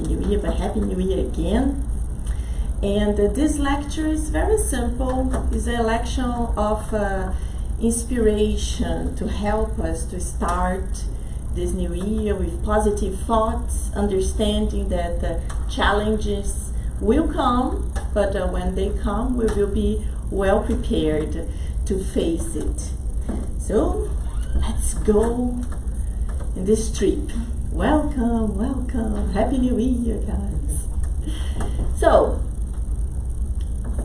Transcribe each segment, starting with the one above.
Happy New Year, but Happy New Year again. And this lecture is very simple. It's an election of inspiration to help us to start this new year with positive thoughts, understanding that challenges will come, but when they come, we will be well prepared to face it. So let's go in this trip. Welcome, welcome. Happy New Year, guys. So,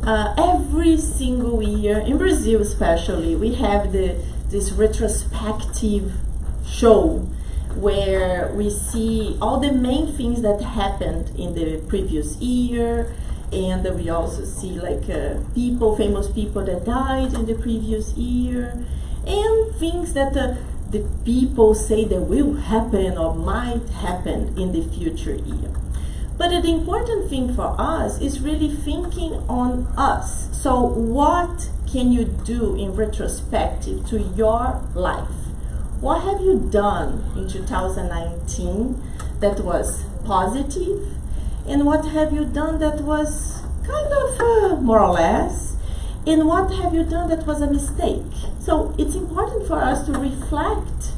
every single year, in Brazil especially, we have this retrospective show where we see all the main things that happened in the previous year, and we also see like famous people that died in the previous year, and things that the people say that will happen or might happen in the future year. But the important thing for us is really thinking on us. So what can you do in retrospective to your life? What have you done in 2019 that was positive? And what have you done that was kind of more or less? And what have you done that was a mistake? So it's important for us to reflect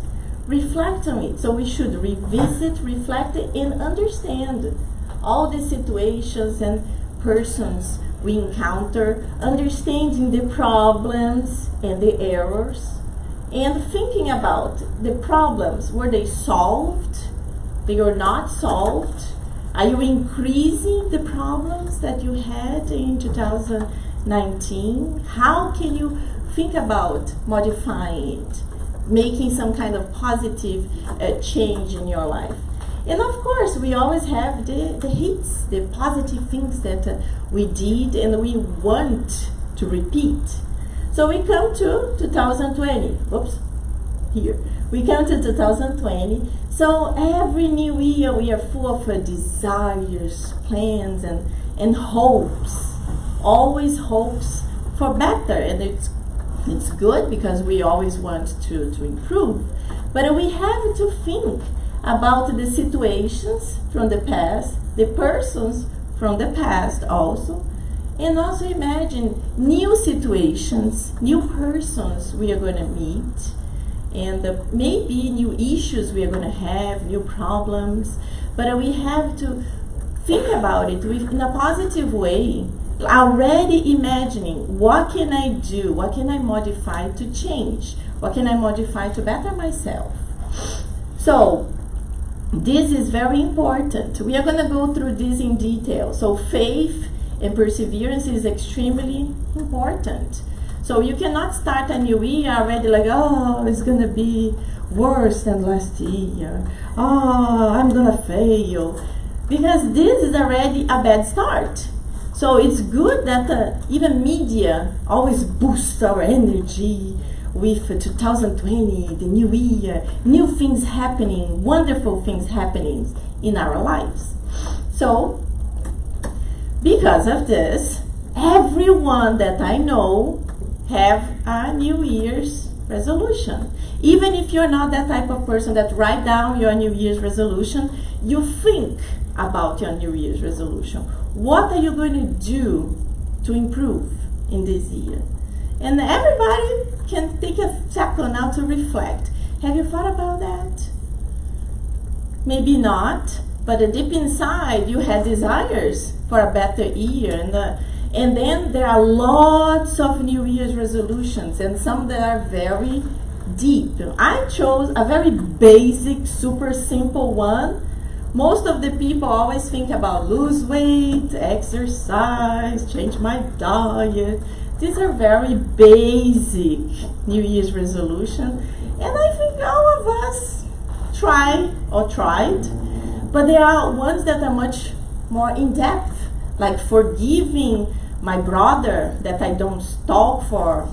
on it. So we should revisit, reflect, and understand all the situations and persons we encounter, understanding the problems and the errors, and thinking about the problems. Were they solved? They are not solved? Are you increasing the problems that you had in 2019? How can you think about modifying it, making some kind of positive change in your life? And of course, we always have the hits, the positive things that we did and we want to repeat. So we come to 2020. We come to 2020. So every new year we are full of desires, plans, and hopes. Always hopes for better. And it's good because we always want to improve. But we have to think about the situations from the past, the persons from the past also, and also imagine new situations, new persons we are going to meet, and maybe new issues we are going to have, new problems, but we have to think about it in a positive way, already imagining what can I do, what can I modify to change, what can I modify to better myself. So this is very important. We are going to go through this in detail. So faith and perseverance is extremely important. So you cannot start a new year already like, oh, it's going to be worse than last year. Oh, I'm going to fail. Because this is already a bad start. So it's good that even media always boosts our energy with 2020, the new year, new things happening, wonderful things happening in our lives. So, because of this, everyone that I know have a New Year's resolution. Even if you're not that type of person that write down your New Year's resolution, you think about your New Year's resolution. What are you going to do to improve in this year? And everybody can take a second now to reflect. Have you thought about that? Maybe not, but deep inside you had desires for a better year, and then there are lots of New Year's resolutions, and some that are very deep. I chose a very basic, super simple one. Most of the people always think about lose weight, exercise, change my diet. These are very basic New Year's resolutions, and I think all of us tried, but there are ones that are much more in-depth, like forgiving my brother that I don't stalk for,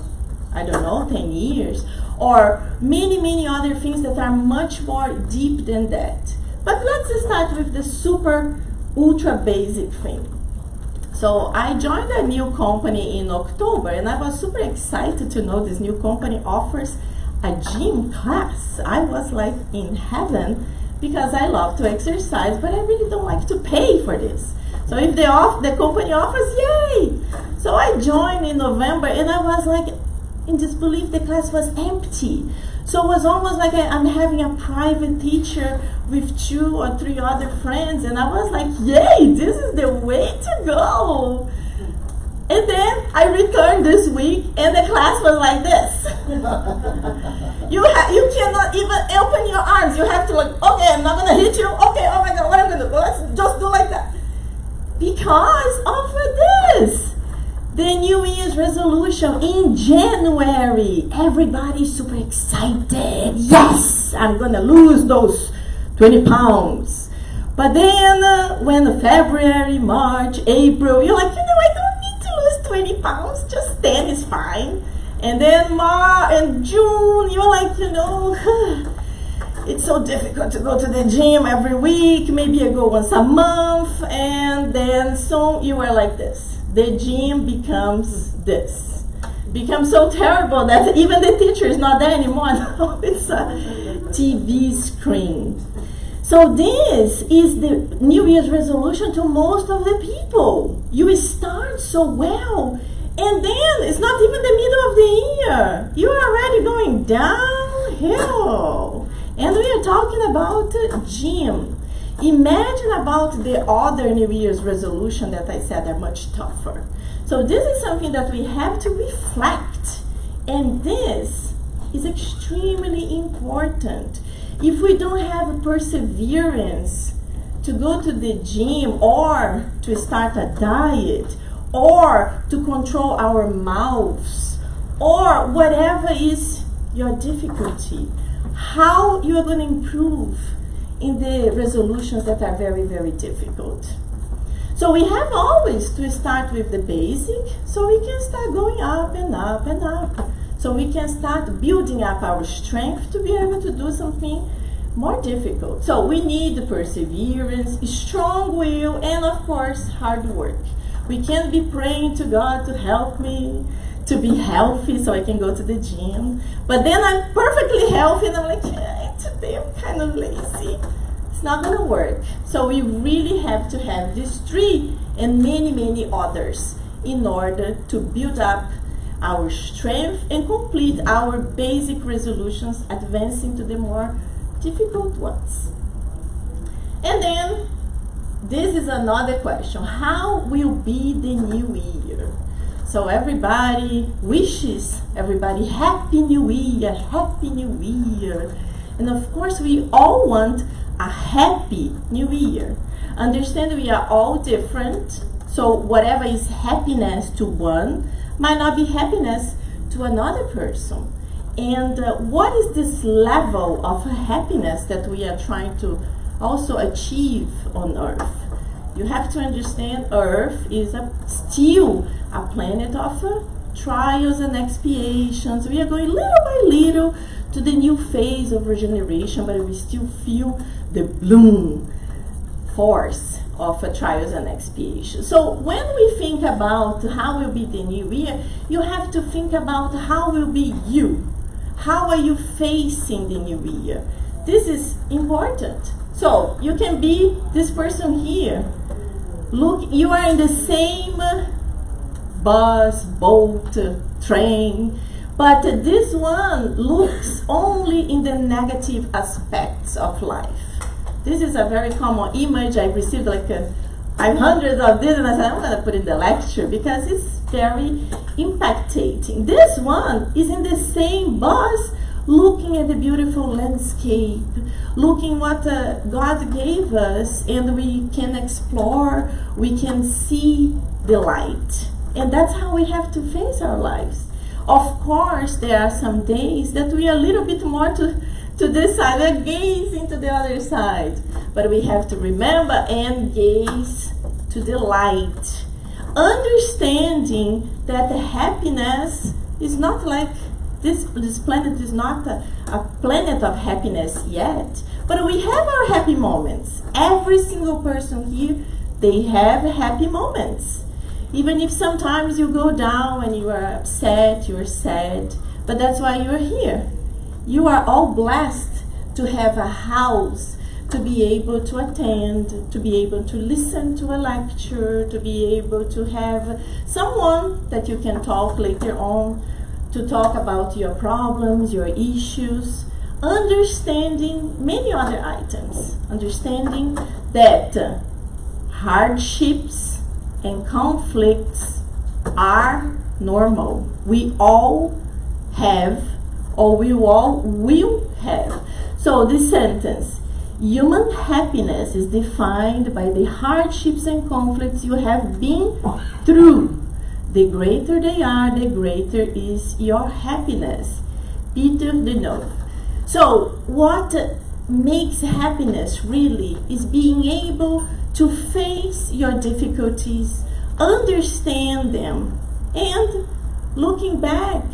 10 years, or many other things that are much more deep than that. But let's start with the super ultra basic thing. So I joined a new company in October, and I was super excited to know this new company offers a gym class. I was like in heaven because I love to exercise, but I really don't like to pay for this. So if the company offers, yay! So I joined in November, and I was like in disbelief. The class was empty. So it was almost like I'm having a private teacher with 2 or 3 other friends, and I was like, yay, this is the way to go. And then I returned this week, and the class was like this. You cannot even open your arms. You have to like, okay, I'm not going to hit you. Okay, oh my God, what am I going to do? Let's just do like that. Because of this. The New Year's resolution in January. Everybody's super excited. Yes, I'm going to lose those 20 pounds. But then when February, March, April, you're like, I don't need to lose 20 pounds. Just 10 is fine. And then in June, you're like, it's so difficult to go to the gym every week. Maybe I go once a month. And then soon you are like this. The gym becomes this. Becomes so terrible that even the teacher is not there anymore. No, it's a TV screen. So this is the New Year's resolution to most of the people. You start so well, and then it's not even the middle of the year. You are already going downhill. And we are talking about gym. Imagine about the other New Year's resolution that I said are much tougher. So this is something that we have to reflect. And this is extremely important. If we don't have perseverance to go to the gym or to start a diet or to control our mouths or whatever is your difficulty, how you are going to improve in the resolutions that are very, very difficult. So we have always to start with the basic so we can start going up and up and up. So we can start building up our strength to be able to do something more difficult. So we need perseverance, strong will, and of course, hard work. We can't be praying to God to help me to be healthy so I can go to the gym. But then I'm perfectly healthy and I'm like, today I'm kind of lazy. It's not going to work. So we really have to have these 3 and many, many others in order to build up our strength and complete our basic resolutions, advancing to the more difficult ones. And then this is another question. How will be the new year? So everybody wishes everybody Happy New Year, Happy New Year. And of course we all want a happy new year. Understand we are all different. So whatever is happiness to one might not be happiness to another person. And what is this level of happiness that we are trying to also achieve on Earth? You have to understand Earth is still a planet of trials and expiations. We are going little by little to the new phase of regeneration, but we still feel the bloom force of trials and expiations. So when we think about how will be the new year, you have to think about how will be you. How are you facing the new year? This is important. So you can be this person here. Look, you are in the same bus, boat, train, but this one looks only in the negative aspects of life. This is a very common image. I received like 500 of this, and I said, I'm going to put in the lecture because it's very impacting. This one is in the same bus, looking at the beautiful landscape, looking what God gave us, and we can explore, we can see the light. And that's how we have to face our lives. Of course, there are some days that we are a little bit more to this side, we're gazing to the other side. But we have to remember and gaze to the light. Understanding that the happiness is not like this planet is not a planet of happiness yet, but we have our happy moments. Every single person here, they have happy moments. Even if sometimes you go down and you are upset, you are sad, but that's why you're here. You are all blessed to have a house, to be able to attend, to be able to listen to a lecture, to be able to have someone that you can talk later on, to talk about your problems, your issues, understanding many other items, understanding that hardships and conflicts are normal. We all have, or we all will have. So this sentence, human happiness is defined by the hardships and conflicts you have been through. The greater they are, the greater is your happiness. Peter Deneuve. So what makes happiness really is being able to face your difficulties, understand them, and looking back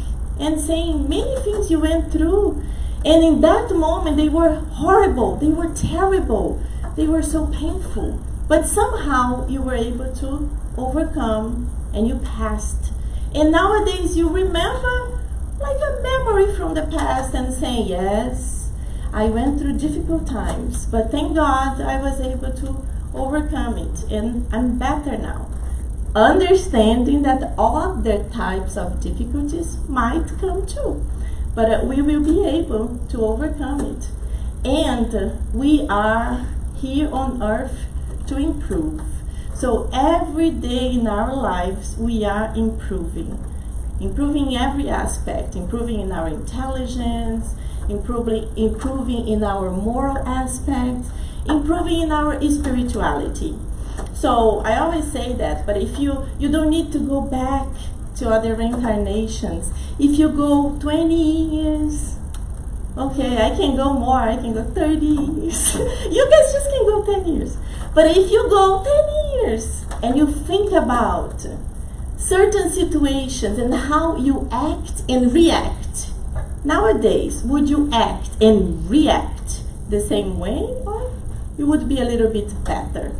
and saying many things you went through, and in that moment they were horrible, they were terrible, they were so painful, but somehow you were able to overcome and you passed. And nowadays you remember like a memory from the past and saying, yes, I went through difficult times, but thank God I was able to overcome it, and I'm better now. Understanding that other types of difficulties might come too, but we will be able to overcome it. And we are here on earth to improve. So every day in our lives we are improving in every aspect, improving in our intelligence, improving in our moral aspects, improving in our spirituality. So I always say that, but if you don't need to go back to other reincarnations. If you go 20 years, okay, I can go more, I can go 30 years. You guys just can go 10 years. But if you go 10 years and you think about certain situations and how you act and react, nowadays, would you act and react the same way, or you would be a little bit better?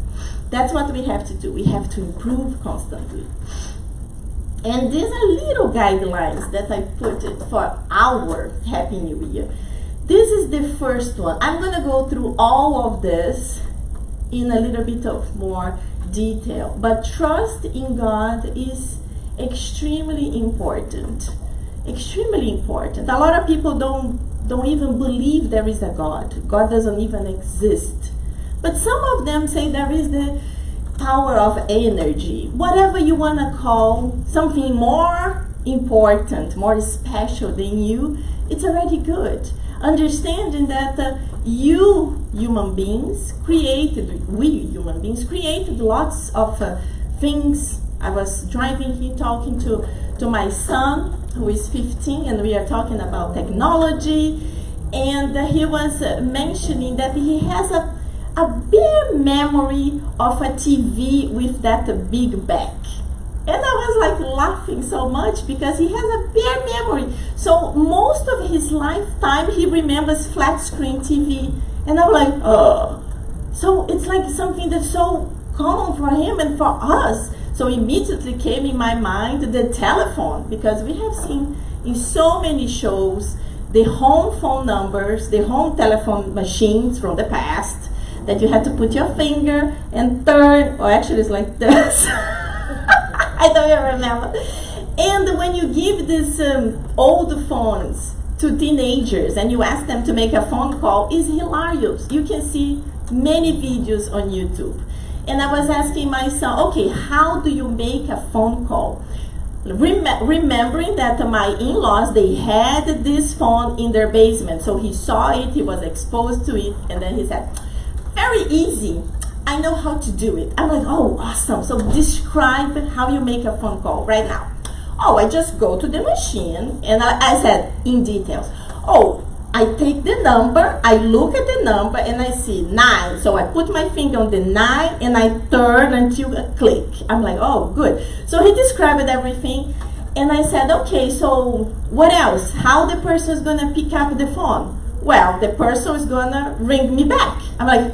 That's what we have to do. We have to improve constantly. And these are little guidelines that I put it for our Happy New Year. This is the first one. I'm going to go through all of this in a little bit of more detail. But trust in God is extremely important. Extremely important. A lot of people don't even believe there is a God. God doesn't even exist. But some of them say there is the power of energy, whatever you want to call something more important, more special than you, it's already good. Understanding that we human beings created lots of things. I was driving here talking to my son who is 15, and we are talking about technology, and he was mentioning that he has a bare memory of a TV with that big back. And I was like laughing so much because he has a bare memory. So most of his lifetime he remembers flat screen TV. And I'm like, oh. So it's like something that's so common for him and for us. So immediately came in my mind the telephone, because we have seen in so many shows the home phone numbers, the home telephone machines from the past, that you had to put your finger and turn, or actually it's like this. I don't even remember. And when you give these old phones to teenagers and you ask them to make a phone call, it's hilarious. You can see many videos on YouTube. And I was asking myself, okay, how do you make a phone call? Remembering that my in-laws, they had this phone in their basement. So he saw it, he was exposed to it, and then he said, very easy. I know how to do it. I'm like, oh, awesome. So describe how you make a phone call right now. Oh, I just go to the machine, and I said in details. Oh, I take the number, I look at the number, and I see 9. So I put my finger on the 9, and I turn until a click. I'm like, oh, good. So he described everything, and I said, okay, so what else? How the person is going to pick up the phone? Well, the person is going to ring me back. I'm like,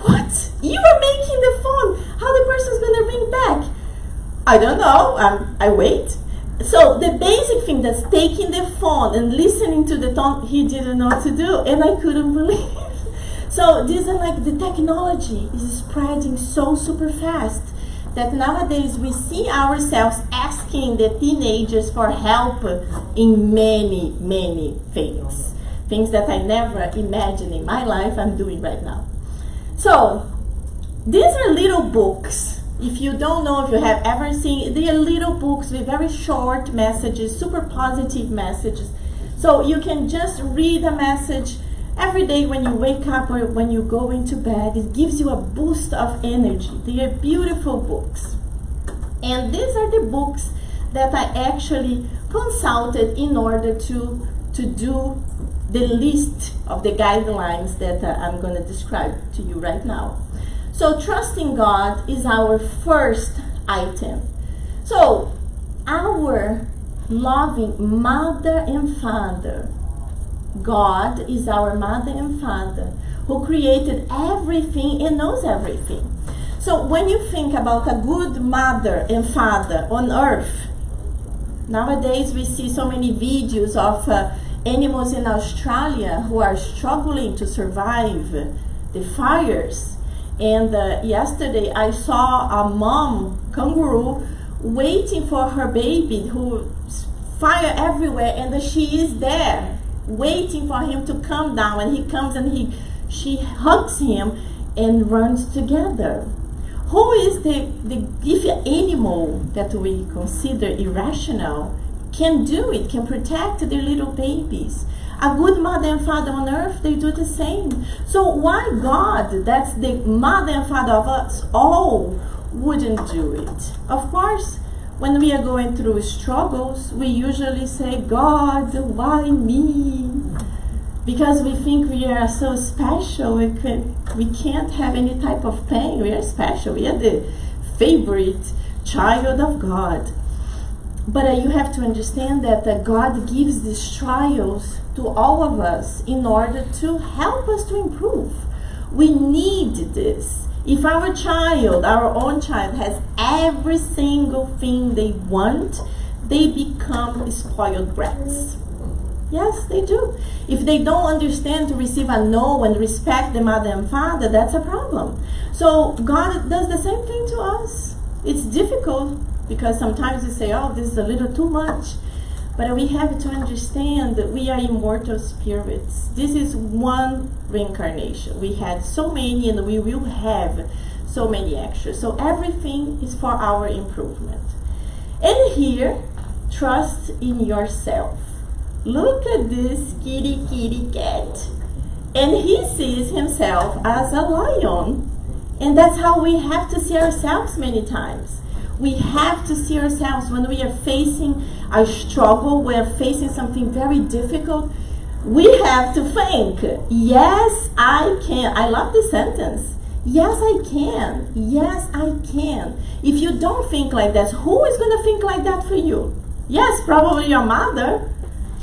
what? You are making the phone. How the person is going to ring back? I don't know. I wait. So the basic thing, that's taking the phone and listening to the tone, he didn't know what to do. And I couldn't believe it. So this is like the technology is spreading so super fast that nowadays we see ourselves asking the teenagers for help in many, many things. Things that I never imagined in my life I'm doing right now. So these are little books. If you don't know, if you have ever seen, they are little books with very short messages, super positive messages. So you can just read a message every day when you wake up or when you go into bed. It gives you a boost of energy. They are beautiful books. And these are the books that I actually consulted in order to do the list of the guidelines that I'm going to describe to you right now. So trusting God is our first item. So our loving mother and father, God is our mother and father who created everything and knows everything. So when you think about a good mother and father on earth, nowadays we see so many videos of animals in Australia who are struggling to survive the fires. And yesterday I saw a mom kangaroo waiting for her baby who fire everywhere, and she is there waiting for him to come down, and he comes and she hugs him and runs together. Who is if an animal that we consider irrational can do it, can protect their little babies? A good mother and father on earth, they do the same. So why God, that's the mother and father of us all, wouldn't do it? Of course, when we are going through struggles, we usually say, God, why me? Because we think we are so special, we can't have any type of pain. We are special. We are the favorite child of God. But you have to understand that God gives these trials to all of us in order to help us to improve. We need this. If our child, our own child, has every single thing they want, they become spoiled brats. Yes, they do. If they don't understand to receive a no and respect the mother and father, that's a problem. So God does the same thing to us. It's difficult because sometimes we say, oh, this is a little too much. But we have to understand that we are immortal spirits. This is one reincarnation. We had so many and we will have so many extras. So everything is for our improvement. And here, trust in yourself. Look at this kitty cat. And he sees himself as a lion. And that's how we have to see ourselves many times. We have to see ourselves when we are facing a struggle, we are facing something very difficult. We have to think, yes, I can. I love this sentence. Yes, I can. Yes, I can. If you don't think like that, who is going to think like that for you? Yes, probably your mother.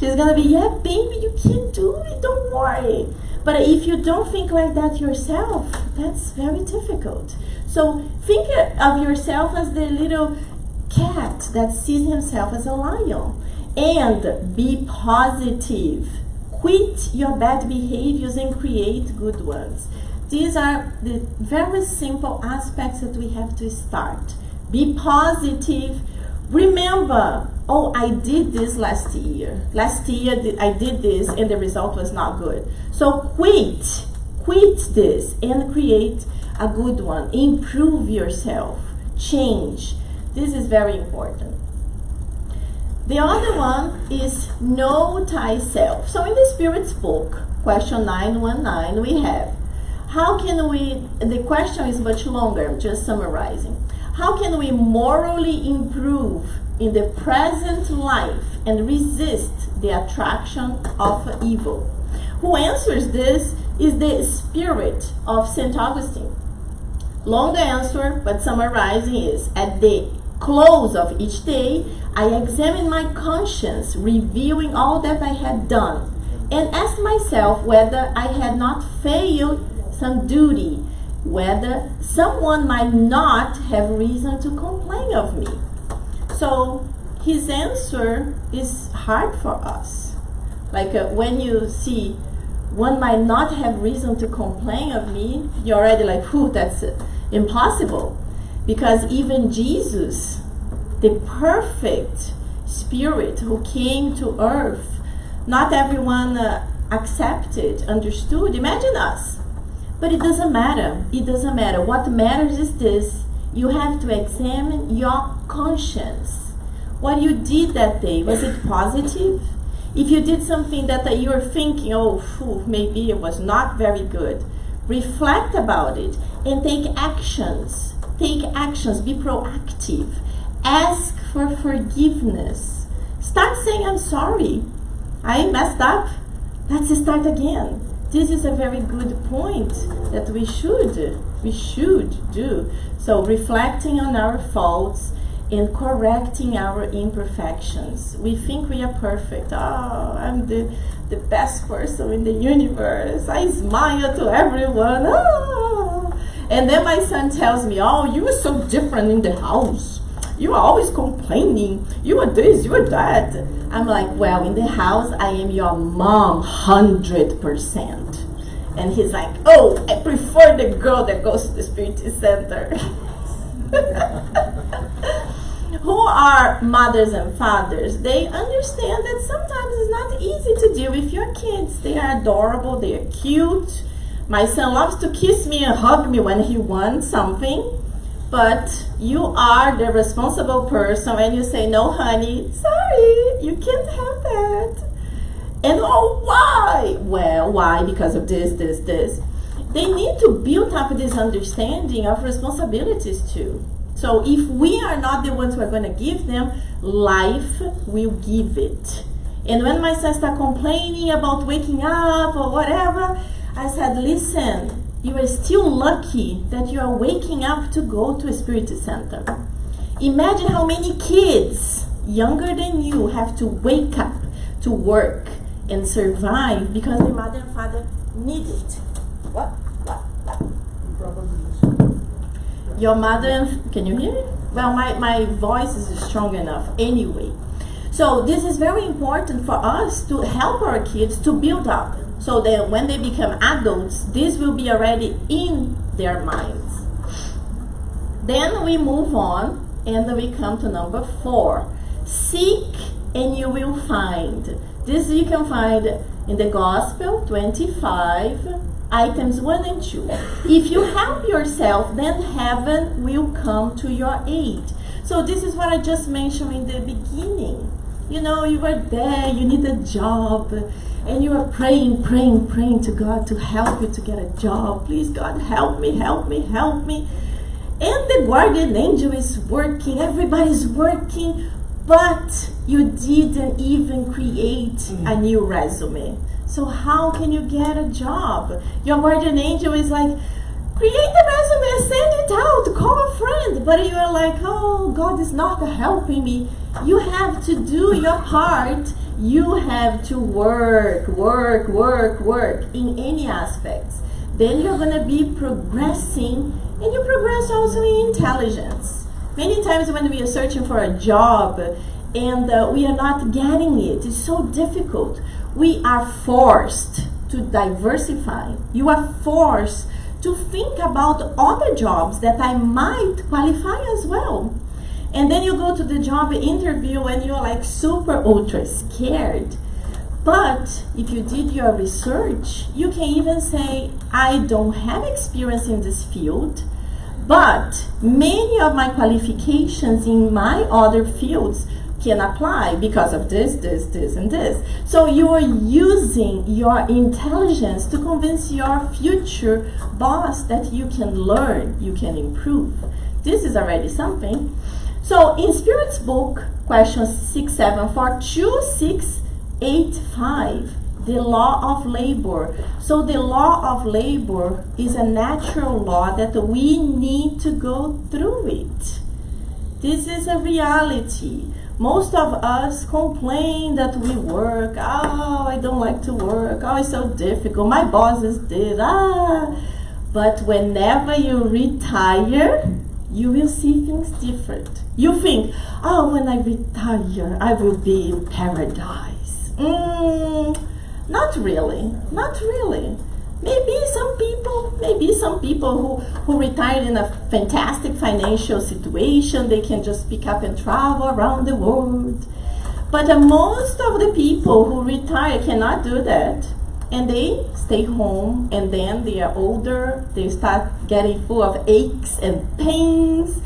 She's going to be, yeah, baby, you can do it. Don't worry. But if you don't think like that yourself, that's very difficult. So think of yourself as the little cat that sees himself as a lion. And be positive. Quit your bad behaviors and create good ones. These are the very simple aspects that we have to start. Be positive. Remember, oh, I did this last year. Last year I did this and the result was not good. So quit this and create a good one. Improve yourself. Change. This is very important. The other one is know thyself. So in the Spirit's book, question 919, we have, how can we, the question is much longer, I'm just summarizing. How can we morally improve in the present life and resist the attraction of evil? Who answers this is the Spirit of St. Augustine. Long answer, but summarizing is, at the close of each day, I examine my conscience, reviewing all that I had done, and ask myself whether I had not failed some duty, whether someone might not have reason to complain of me. So his answer is hard for us. Like when you see one might not have reason to complain of me, you're already like, whew, that's impossible. Because even Jesus, the perfect Spirit who came to earth, not everyone accepted, understood. Imagine us. But it doesn't matter. It doesn't matter. What matters is this. You have to examine your conscience. What you did that day, was it positive? If you did something that you were thinking, oh, phew, maybe it was not very good, reflect about it and take actions. Take actions. Be proactive. Ask for forgiveness. Start saying, I'm sorry. I messed up. Let's start again. This is a very good point that we should do. So reflecting on our faults and correcting our imperfections. We think we are perfect. Oh, I'm the best person in the universe. I smile to everyone. Oh. And then my son tells me, oh, you are so different in the house. You are always complaining. You are this, you are that. I'm like, well, in the house, I am your mom 100%. And he's like, oh, I prefer the girl that goes to the Spirit Center. Who are mothers and fathers? They understand that sometimes it's not easy to deal with your kids. They are adorable, they are cute. My son loves to kiss me and hug me when he wants something. But you are the responsible person when you say, no, honey, sorry, you can't have that. And oh, why? Well, why? Because of this. They need to build up this understanding of responsibilities too. So if we are not the ones who are going to give them, life will give it. And when my son started complaining about waking up or whatever, I said, listen, you are still lucky that you are waking up to go to a Spirit Center. Imagine how many kids younger than you have to wake up to work and survive because their mother and father need it. What? Your mother and... Can you hear me? Well, my voice is strong enough anyway. So this is very important for us to help our kids to build up. So that when they become adults, this will be already in their minds. Then we move on and we come to number 4. Seek and you will find. This you can find in the Gospel 25, items 1 and 2. If you help yourself, then heaven will come to your aid. So this is what I just mentioned in the beginning. You know, you were there, you need a job, and you are praying to God to help you to get a job. Please, God, help me. And the guardian angel is working, everybody's working, but you didn't even create a new resume. So how can you get a job? Your guardian angel is like, create the resume, send it out, call a friend. But you are like, oh, God is not helping me. You have to do your part. You have to work in any aspects. Then you're going to be progressing, and you progress also in intelligence. Many times when we are searching for a job and we are not getting it, it's so difficult. We are forced to diversify. You are forced to think about other jobs that I might qualify as well. And then you go to the job interview and you're like super ultra scared. But if you did your research, you can even say, I don't have experience in this field, but many of my qualifications in my other fields can apply because of this, and this. So you are using your intelligence to convince your future boss that you can learn, you can improve. This is already something. So in Spirit's book, questions 674, 2685, the law of labor. So the law of labor is a natural law that we need to go through it. This is a reality. Most of us complain that we work. Oh, I don't like to work. Oh, it's so difficult. My boss is this. But whenever you retire, you will see things different. You think, oh, when I retire, I will be in paradise. Not really. Not really. Maybe some people who retired in a fantastic financial situation, they can just pick up and travel around the world. But most of the people who retire cannot do that. And they stay home, and then they are older, they start getting full of aches and pains.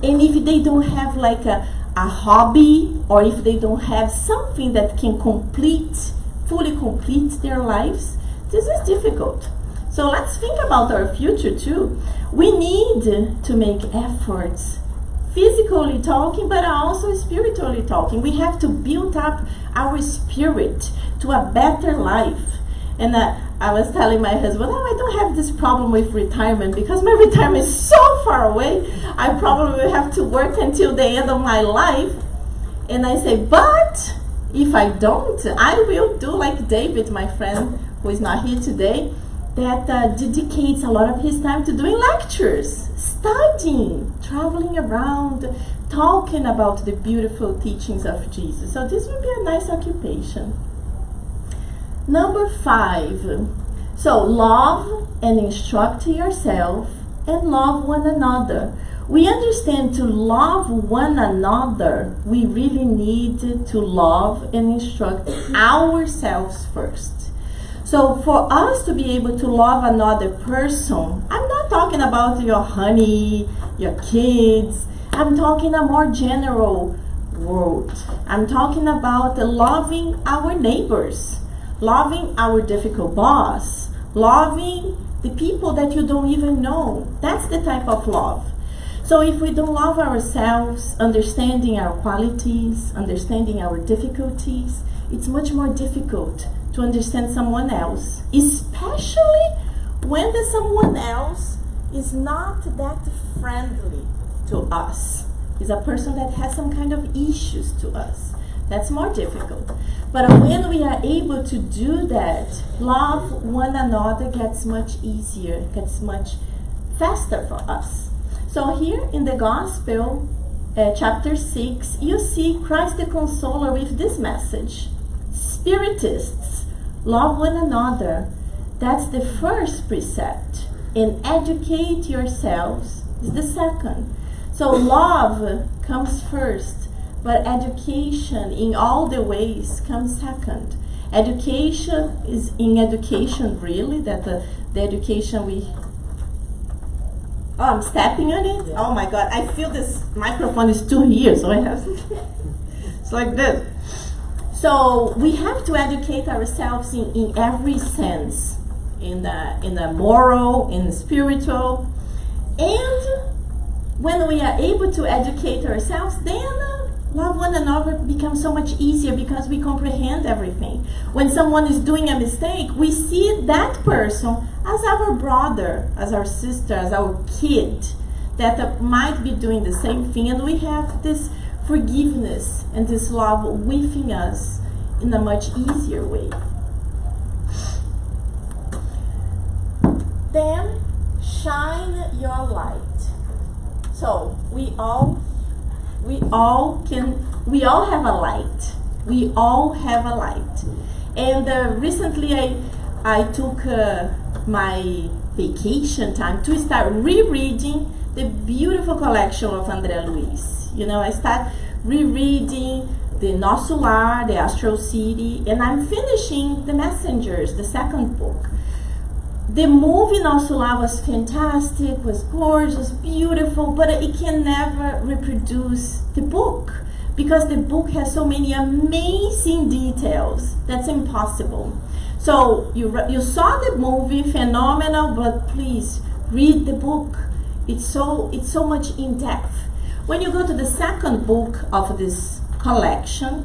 And if they don't have like a hobby, or if they don't have something that can fully complete their lives, this is difficult. So let's think about our future too. We need to make efforts, physically talking, but also spiritually talking. We have to build up our spirit to a better life. And I was telling my husband, I don't have this problem with retirement because my retirement is so far away. I probably will have to work until the end of my life. And I say, but if I don't, I will do like David, my friend, who is not here today, that dedicates a lot of his time to doing lectures, studying, traveling around, talking about the beautiful teachings of Jesus. So this would be a nice occupation. Number 5. So love and instruct yourself and love one another. We understand to love one another, we really need to love and instruct ourselves first. So for us to be able to love another person, I'm not talking about your honey, your kids. I'm talking a more general word. I'm talking about loving our neighbors, loving our difficult boss, loving the people that you don't even know. That's the type of love. So if we don't love ourselves, understanding our qualities, understanding our difficulties, it's much more difficult to understand someone else, especially when the someone else is not that friendly to us. Is a person that has some kind of issues to us. That's more difficult. But when we are able to do that, love one another gets much easier, gets much faster for us. So here in the Gospel, chapter 6, you see Christ the Consoler with this message. Spiritists, love one another. That's the first precept. And educate yourselves is the second. So love comes first, but education in all the ways comes second. Education is in education really, that the education we... Oh, I'm stepping on it? Yeah. Oh my God, I feel this microphone is too here, so I have... It's like this. So we have to educate ourselves in every sense, in the moral, in the spiritual, and when we are able to educate ourselves, then love one another becomes so much easier because we comprehend everything. When someone is doing a mistake, we see that person as our brother, as our sister, as our kid that might be doing the same thing, and we have this forgiveness and this love within us in a much easier way. Then shine your light. So we all have a light. We all have a light. And recently I took my vacation time to start rereading the beautiful collection of André Luiz. You know, I start rereading the Nosso Lar, the Astral City, and I'm finishing The Messengers, the second book. The movie Nosso Lar was fantastic, was gorgeous, beautiful, but it can never reproduce the book because the book has so many amazing details. That's impossible. So you saw the movie, phenomenal, but please read the book. It's so much in depth. When you go to the second book of this collection,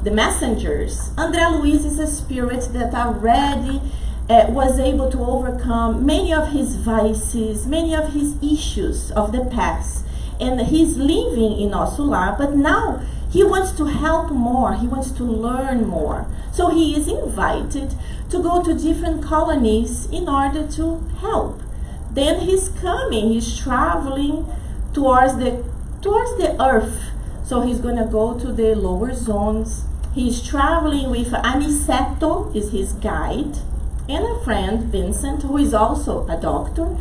The Messengers, André Luiz is a spirit that already was able to overcome many of his vices, many of his issues of the past. And he's living in Nosso Lar, but now he wants to help more, he wants to learn more. So he is invited to go to different colonies in order to help. Then he's traveling towards the earth. So he's going to go to the lower zones He's traveling with Aniceto, is his guide, and a friend, Vincent, who is also a doctor.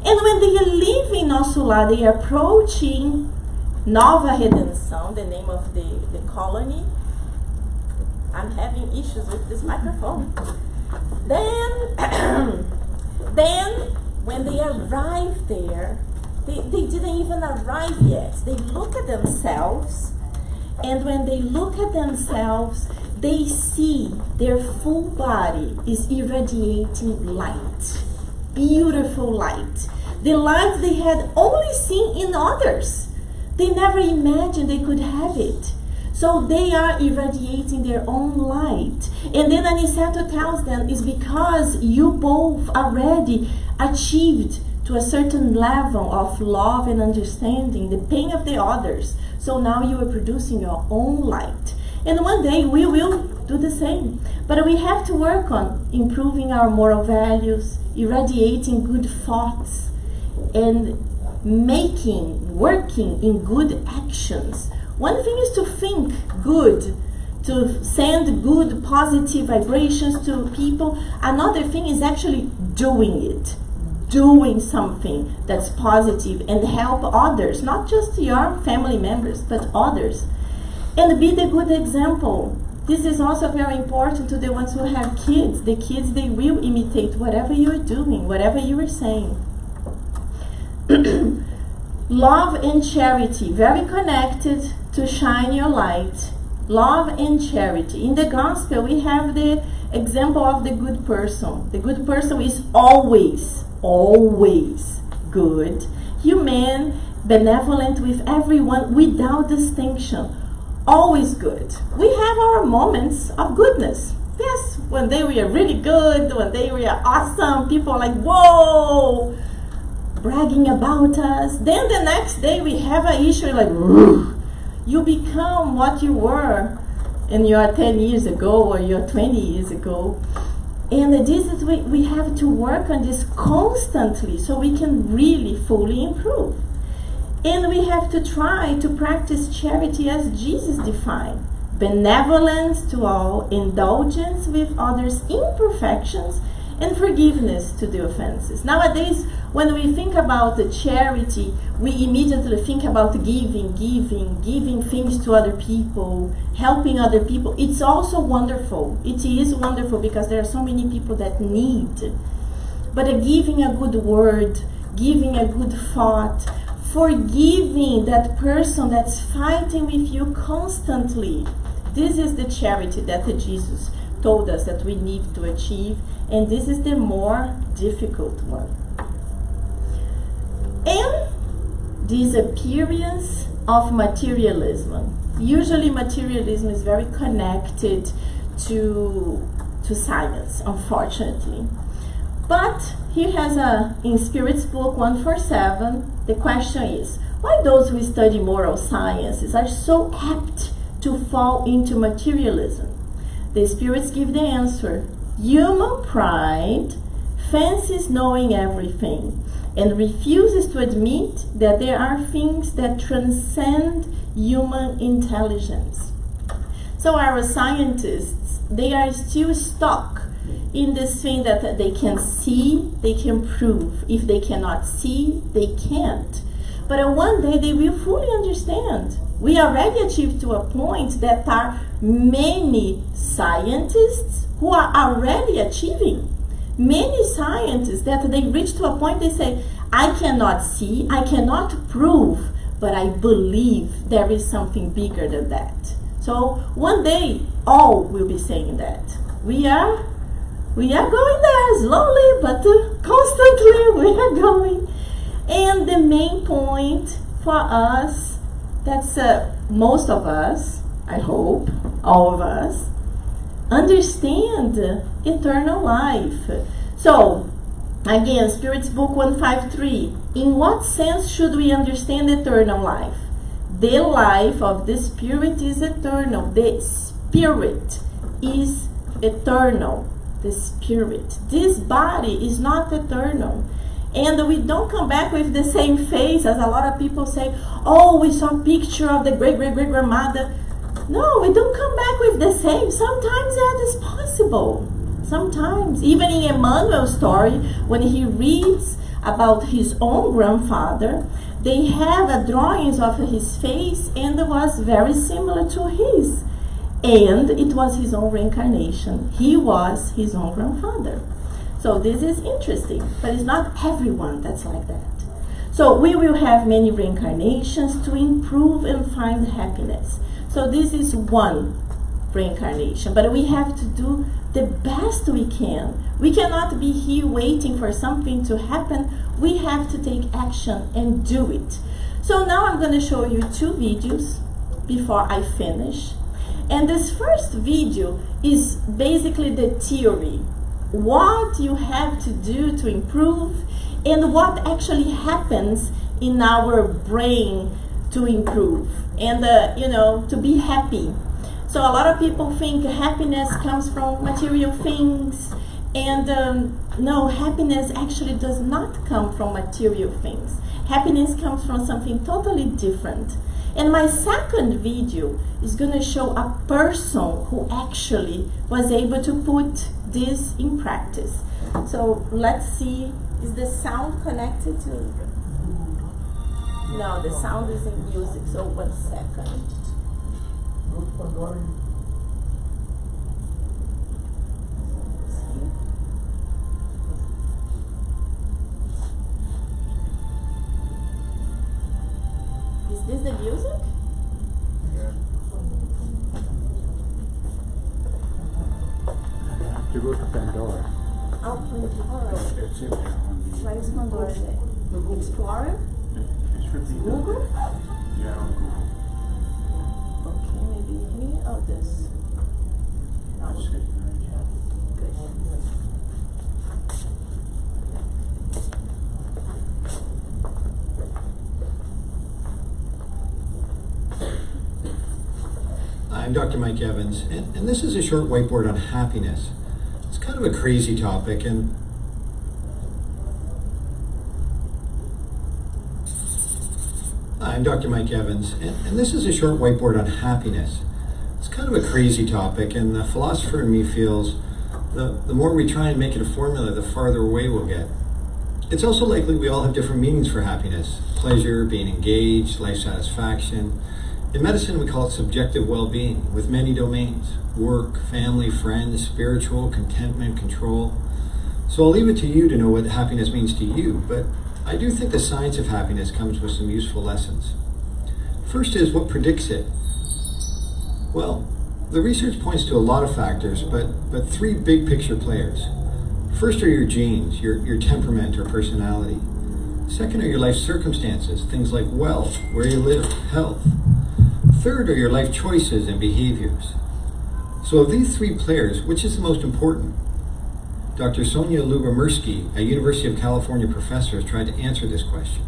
And when they are leaving Nossulá, they are approaching Nova Redenção, the name of the colony. I'm having issues with this microphone. Then, when they arrive there, they didn't even arrive yet. They look at themselves, and when they look at themselves, they see their full body is irradiating light, beautiful light. The light they had only seen in others. They never imagined they could have it. So they are irradiating their own light. And then Aniceto tells them, it's because you both already achieved to a certain level of love and understanding the pain of the others. So now you are producing your own light. And one day we will do the same. But we have to work on improving our moral values, irradiating good thoughts, and working in good actions. One thing is to think good, to send good, positive vibrations to people. Another thing is actually doing it. Doing something that's positive and help others, not just your family members, but others. And be the good example. This is also very important to the ones who have kids. The kids, they will imitate whatever you're doing, whatever you are saying. Love and charity, very connected to shine your light. Love and charity. In the gospel, we have the example of the good person. The good person is always good, humane, benevolent with everyone without distinction. Always good. We have our moments of goodness. Yes, one day we are really good, one day we are awesome. People are like, whoa, bragging about us. Then the next day we have an issue like, you become what you were in your 10 years ago or your 20 years ago. And this is we have to work on this constantly so we can really fully improve. And we have to try to practice charity as Jesus defined. Benevolence to all, indulgence with others' imperfections, and forgiveness to the offenses. Nowadays, when we think about the charity, we immediately think about giving things to other people, helping other people. It's also wonderful. It is wonderful because there are so many people that need. But giving a good word, giving a good thought, forgiving that person that's fighting with you constantly. This is the charity that Jesus told us that we need to achieve, and this is the more difficult one. And disappearance of materialism. Usually materialism is very connected to science, unfortunately. But here has in Spirit's book 147, the question is, why those who study moral sciences are so apt to fall into materialism? The spirits give the answer. Human pride fancies knowing everything and refuses to admit that there are things that transcend human intelligence. So our scientists, they are still stuck in this thing that they can see, they can prove. If they cannot see, they can't. But one day they will fully understand. We already achieved to a point that are many scientists who are already achieving. Many scientists that they reach to a point they say, I cannot see, I cannot prove, but I believe there is something bigger than that. So one day all will be saying that. We are going there slowly, but constantly we are going. And the main point for us, that's most of us, I hope, all of us, understand eternal life. So, again, Spirit's book 153. In what sense should we understand eternal life? The life of the Spirit is eternal. The Spirit is eternal. The Spirit. This body is not eternal. And we don't come back with the same face as a lot of people say, oh, we saw a picture of the great-great-great-grandmother. No, we don't come back with the same. Sometimes that is possible. Sometimes, even in Emmanuel's story, when he reads about his own grandfather, they have a drawings of his face and it was very similar to his. And it was his own reincarnation. He was his own grandfather. So this is interesting, but it's not everyone that's like that. So we will have many reincarnations to improve and find happiness. So this is one reincarnation, but we have to do the best we can. We cannot be here waiting for something to happen. We have to take action and do it. So now I'm going to show you 2 videos before I finish. And this first video is basically the theory. What you have to do to improve and what actually happens in our brain to improve and to be happy. So a lot of people think happiness comes from material things, and no, happiness actually does not come from material things. Happiness comes from something totally different. And my second video is going to show a person who actually was able to put this in practice. So let's see, is the sound connected to? No, the sound is in music, so 1 second. Is this the music? Yeah. You go to Pandora. Oh, Pandora. It's in there on the... Where is Pandora? Explorer? It should be Google? Yeah, on Google. Okay, maybe here. Oh, this. I'll sit right here. Good. I'm Dr. Mike Evans, and this is a short whiteboard on happiness. It's kind of a crazy topic, and I'm Dr. Mike Evans, and this is a short whiteboard on happiness. It's kind of a crazy topic, and the philosopher in me feels the more we try and make it a formula, the farther away we'll get. It's also likely we all have different meanings for happiness: pleasure, being engaged, life satisfaction. In medicine, we call it subjective well-being, with many domains: work, family, friends, spiritual, contentment, control. So I'll leave it to you to know what happiness means to you, but I do think the science of happiness comes with some useful lessons. First is, what predicts it? Well, the research points to a lot of factors, but 3 big picture players. First are your genes, your temperament or personality. Second are your life circumstances, things like wealth, where you live, health. Third are your life choices and behaviors. So of these 3 players, which is the most important? Dr. Sonia Lubomirsky, a University of California professor, has tried to answer this question.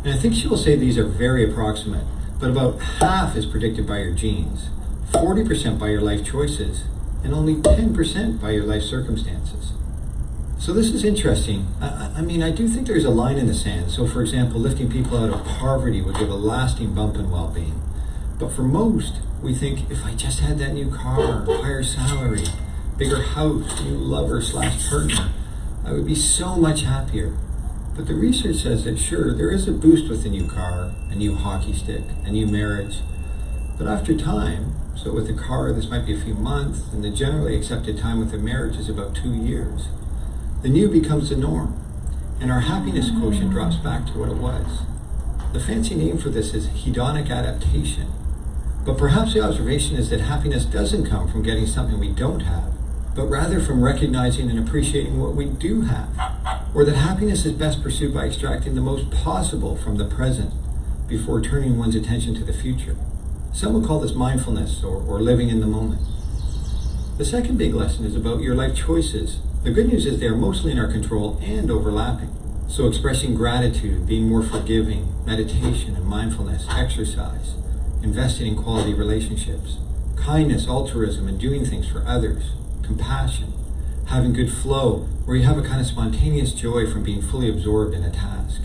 And I think she will say these are very approximate, but about half is predicted by your genes, 40% by your life choices, and only 10% by your life circumstances. So this is interesting. I mean, I do think there's a line in the sand. So for example, lifting people out of poverty would give a lasting bump in well-being. But for most, we think, if I just had that new car, higher salary, bigger house, new lover/partner, I would be so much happier. But the research says that sure, there is a boost with a new car, a new hockey stick, a new marriage. But after time, so with a car, this might be a few months, and the generally accepted time with a marriage is about 2 years. The new becomes the norm, and our happiness quotient drops back to what it was. The fancy name for this is hedonic adaptation. But perhaps the observation is that happiness doesn't come from getting something we don't have, but rather from recognizing and appreciating what we do have, or that happiness is best pursued by extracting the most possible from the present before turning one's attention to the future. Some will call this mindfulness or living in the moment. The second big lesson is about your life choices. The good news is they are mostly in our control and overlapping. So expressing gratitude, being more forgiving, meditation and mindfulness, exercise, investing in quality relationships, kindness, altruism, and doing things for others, compassion, having good flow, where you have a kind of spontaneous joy from being fully absorbed in a task,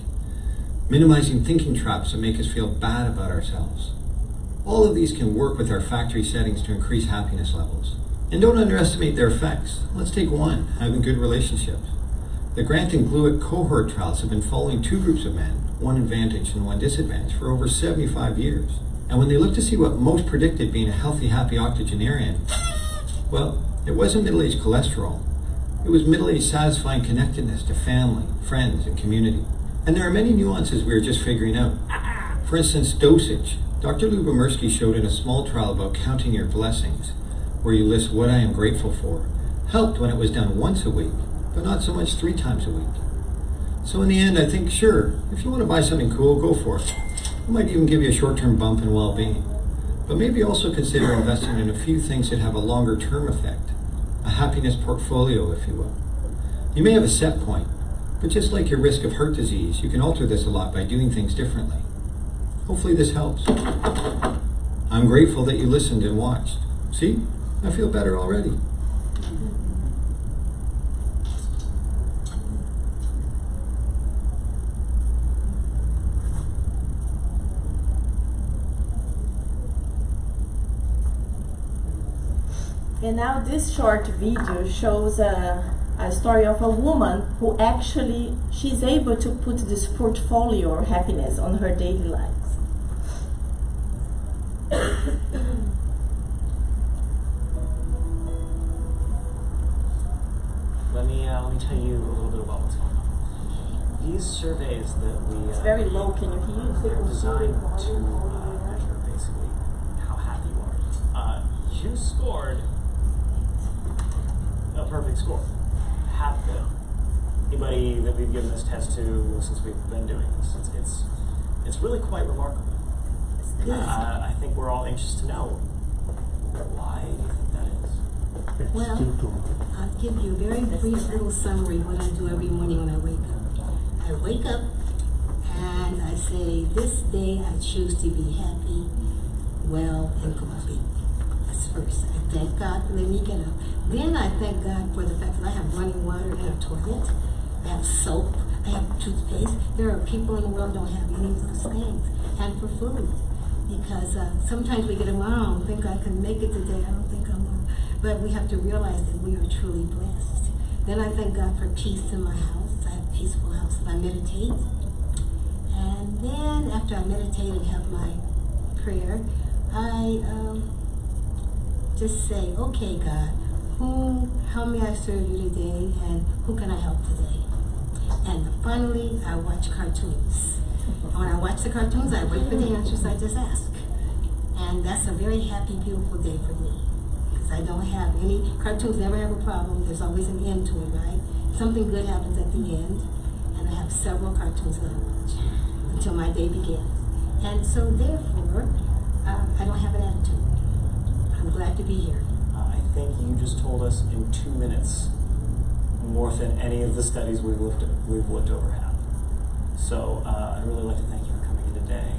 minimizing thinking traps that make us feel bad about ourselves, All of these can work with our factory settings to increase happiness levels. And don't underestimate their effects. Let's take one, having good relationships. The Grant and Gluick cohort trials have been following two groups of men, one advantaged and one disadvantaged, for over 75 years. And when they looked to see what most predicted being a healthy, happy octogenarian, well, it wasn't middle-aged cholesterol. It was middle-aged satisfying connectedness to family, friends, and community. And there are many nuances we are just figuring out. For instance, dosage. Dr. Lubomirsky showed in a small trial about counting your blessings, where you list what I am grateful for, helped when it was done once a week, but not so much 3 times a week. So in the end, I think, sure, if you want to buy something cool, go for it. It might even give you a short-term bump in well-being. But maybe also consider investing in a few things that have a longer-term effect. A happiness portfolio, if you will. You may have a set point, but just like your risk of heart disease, you can alter this a lot by doing things differently. Hopefully this helps. I'm grateful that you listened and watched. See? I feel better already. And now this short video shows a story of a woman who actually, she's able to put this portfolio or happiness on her daily lives. Let me tell you a little bit about what's going on. These surveys that we It's very low, can you hear? they're designed to measure basically how happy you are. You scored a perfect score. Happy. Anybody that we've given this test to since we've been doing this, it's really quite remarkable. I think we're all anxious to know, why do you think that is? Well, I'll give you a very brief little summary of what I do every morning when I wake up. I wake up and I say, this day I choose to be happy, well, and complete. That's first. I thank God for letting me get up. Then I thank God for the fact that I have running water, I have toilet, I have soap, I have toothpaste. There are people in the world who don't have any of those things. And for food. Because sometimes we get them, I don't think I can make it today, I don't think I'm going to. But we have to realize that we are truly blessed. Then I thank God for peace in my house. I have a peaceful house and I meditate. And then after I meditate and have my prayer, I just say, okay, God, how may I serve you today and who can I help today? And finally, I watch cartoons. And when I watch the cartoons, I wait for the answers I just ask. And that's a very happy, beautiful day for me. Because I don't have any, cartoons never have a problem. There's always an end to it, right? Something good happens at the end. And I have several cartoons that I watch until my day begins. And so therefore, I don't have an attitude. I'm glad to be here. I think you just told us in 2 minutes more than any of the studies we've looked over have. So I'd really like to thank you for coming in today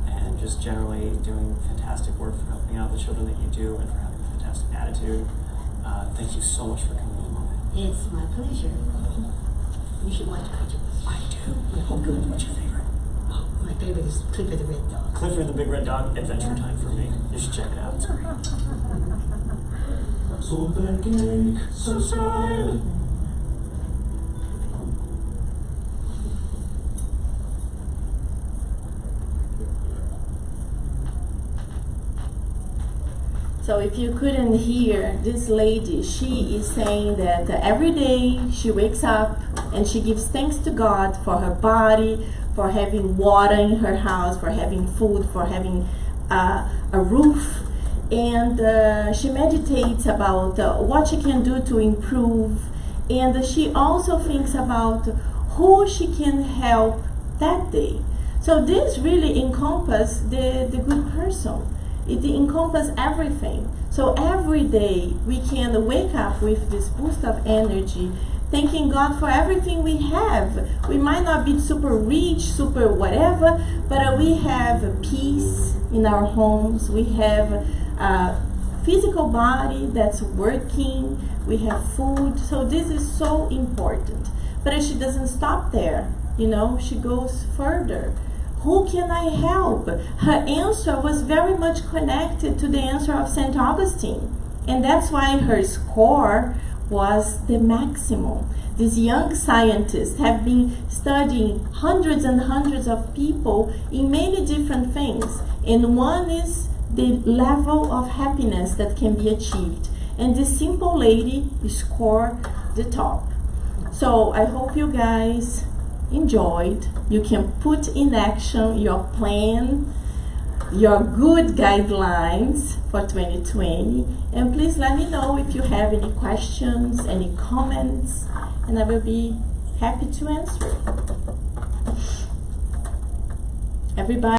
and just generally doing fantastic work for helping out the children that you do and for having a fantastic attitude. Thank you so much for coming in. It's my pleasure. You should watch cartoons. I do. Oh, good. What's your favorite? Oh, my favorite is Clifford the Red Dog. Clifford the Big Red Dog, Adventure Time for me. You should check it out. It's great. So thinking, so silent. So if you couldn't hear, this lady, she is saying that every day she wakes up and she gives thanks to God for her body, for having water in her house, for having food, for having a roof. And she meditates about what she can do to improve. And she also thinks about who she can help that day. So this really encompasses the good person. It encompasses everything. So every day we can wake up with this boost of energy, thanking God for everything we have. We might not be super rich, super whatever, but we have peace in our homes. We have a physical body that's working. We have food. So this is so important. But she doesn't stop there. You know, she goes further. who can I help? Her answer was very much connected to the answer of St. Augustine. And that's why her score was the maximum. These young scientists have been studying hundreds and hundreds of people in many different things. And one is the level of happiness that can be achieved. And this simple lady scored the top. So I hope you guys enjoyed. You can put in action your plan, your good guidelines for 2020. And please let me know if you have any questions, any comments, and I will be happy to answer. Everybody.